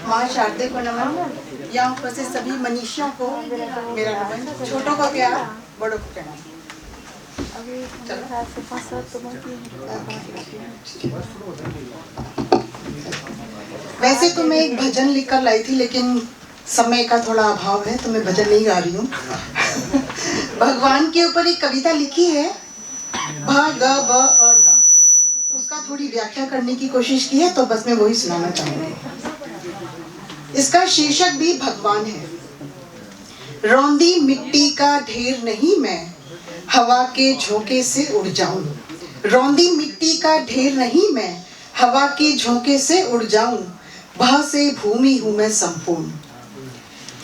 माँ शारदे को नमन। यहाँ उपस्थित सभी मनीषियों को मेरा नमन। छोटों को प्यार, बड़ों को प्रणाम। वैसे तो मैं एक भजन लिखकर लाई थी, लेकिन समय का थोड़ा अभाव है तो मैं भजन नहीं गा रही हूँ। भगवान के ऊपर एक कविता लिखी है, भगवन, उसका थोड़ी व्याख्या करने की कोशिश की है, तो बस मैं वही सुनाना चाहूंगी। इसका शीर्षक भी भगवान है। रौंदी मिट्टी का ढेर नहीं मैं, हवा के झोंके से उड़ जाऊं। रौंदी मिट्टी का ढेर नहीं मैं, हवा के झोंके से उड़ जाऊं। भा से भूमि हूं मैं संपूर्ण।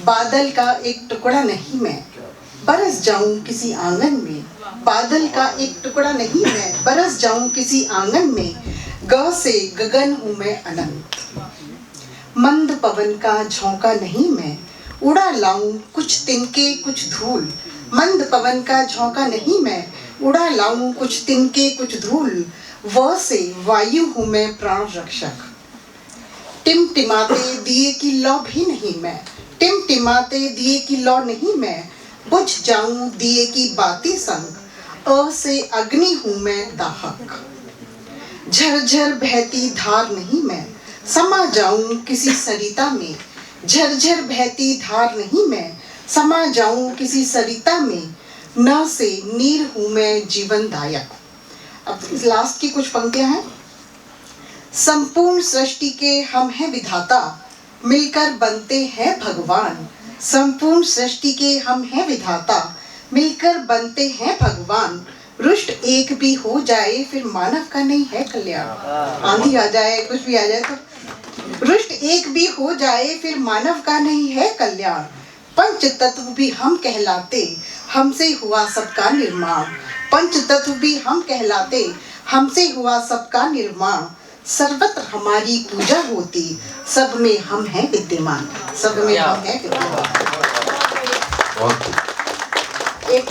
बादल का एक टुकड़ा नहीं मैं, बरस जाऊं किसी आंगन में। बादल का एक टुकड़ा नहीं मैं, बरस जाऊं किसी आंगन में। ग से गगन हूं मैं अनंत। मंद पवन का झोंका नहीं मैं, उड़ा लाऊं कुछ तिनके कुछ धूल। मंद पवन का झोंका नहीं मैं, उड़ा लाऊं कुछ तिनके कुछ धूल। व से वायु हूं मैं प्राण रक्षक। टिमटिमाते दिए की लौ भी नहीं मैं, टिमटिमाते दिए की लौ नहीं मैं। बुझ जाऊं दिए की बाती संग, अ से अग्नि हूं मैं दाहक। झरझर बहती धार नहीं मैं, समा जाऊं किसी सरिता में। झरझर बहती धार नहीं मैं, समा जाऊं किसी सरिता में। न से नीर हूं मैं जीवनदायक। अब इस लास्ट की कुछ पंक्तियां हैं। संपूर्ण सृष्टि के हम हैं विधाता, मिलकर बनते हैं भगवान। संपूर्ण सृष्टि के हम हैं विधाता, मिलकर बनते हैं भगवान। रुष्ट एक भी हो जाए फिर मानव का नहीं है कल्याण। आंधी आ जाए, कुछ भी आ जाए तो रुष्ट एक भी हो जाए फिर मानव का नहीं है कल्याण। पंच तत्व भी हम कहलाते, हमसे हुआ सबका निर्माण। पंच तत्व भी हम कहलाते, हमसे हुआ सबका निर्माण। सर्वत्र हमारी पूजा होती, सब में हम हैं विद्यमान। सब में हम हैं विद्यमान। एक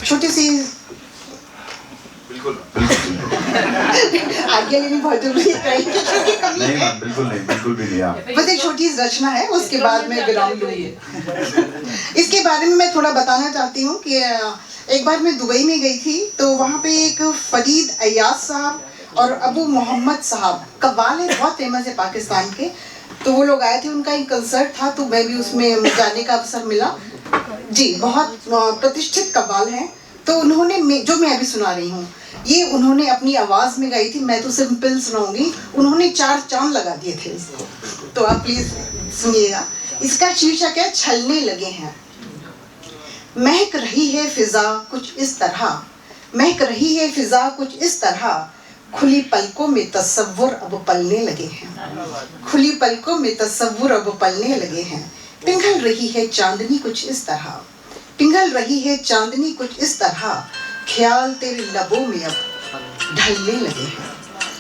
छोटी सी आज्ञा लेनी बहुत जरूरी है। नहीं, बिल्कुल भी नहीं। बस एक छोटी रचना है, उसके बाद मैं विराम लूंगी। इसके बारे में मैं थोड़ा बताना चाहती हूँ कि एक बार मैं दुबई में गई थी, तो वहाँ पे एक फरीद अय्याज साहब और अबू मोहम्मद साहब, कव्वाल है, बहुत फेमस है पाकिस्तान के। तो वो लोग आए थे, उनका एक कंसर्ट था, तो मैं भी उसमें जाने का अवसर मिला जी। बहुत प्रतिष्ठित कव्वाल है। तो उन्होंने जो मैं अभी सुना रही हूँ, ये उन्होंने अपनी आवाज़ में गाई थी। मैं तो सिंपल सुनाऊंगी, उन्होंने 4 चांद लगा दिए थे इसको। तो आप प्लीज सुनिएगा। इसका शीर्षक है छलने लगे हैं। महक रही है फिजा कुछ इस तरह, महक रही है फिजा कुछ इस तरह। खुली पलकों में तसव्वुर अब पलने लगे हैं। खुली पलकों में तसव्वुर अब पलने लगे हैं। पिघल रही है चांदनी कुछ इस तरह, पिघल रही है चांदनी कुछ इस तरह। ख्याल तेरे लबों में अब ढलने लगे हैं।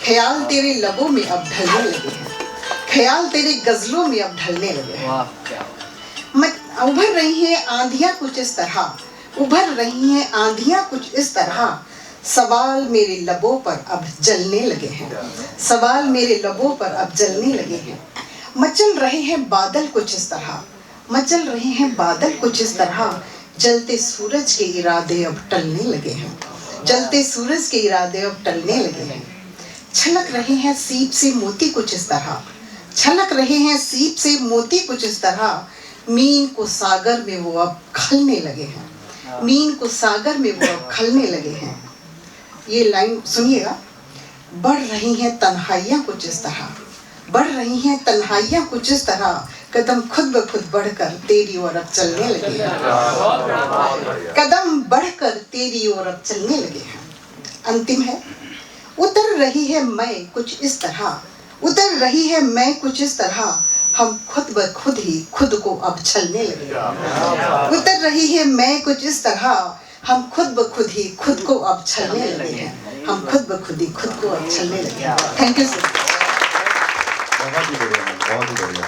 ख्याल तेरे लबों में अब ढलने लगे हैं। ख्याल तेरे गजलों में अब ढलने लगे हैं। उभर रही हैं आंधियां कुछ इस तरह, उभर रही हैं आंधियां कुछ इस तरह। सवाल मेरे लबों पर अब जलने लगे हैं। सवाल मेरे लबों पर अब जलने लगे हैं। मचल रहे हैं बादल कुछ इस तरह, मचल रहे हैं बादल कुछ इस तरह। जलते सूरज के इरादे अब टलने लगे हैं। जलते सूरज के इरादे अब टलने लगे हैं। छलक रहे हैं सीप से मोती कुछ इस तरह, छलक रहे हैं सीप से मोती कुछ इस तरह। मीन को सागर में वो अब खलने लगे हैं। मीन को सागर में वो अब खलने लगे हैं। ये लाइन सुनिएगा। बढ़ रही हैं तन्हाइयाँ कुछ इस तरह, बढ़ रही हैं तन्हाइयाँ कुछ इस तरह। कदम खुद ब खुद बढ़कर तेरी ओर अब चलने लगे हैं। कदम बढ़कर तेरी ओर अब चलने लगे हैं। अंतिम है। उतर रही है मैं कुछ इस तरह, उतर रही है मैं कुछ इस तरह। हम खुद ब खुद ही खुद को अब छलने लगे हैं। उतर रही है मैं कुछ इस तरह, हम खुद ब खुद ही खुद को अब छलने लगे हैं। हम खुद ब खुद ही खुद को अब छलने लगे हैं। Thank you sir. बहुत ही बढ़िया।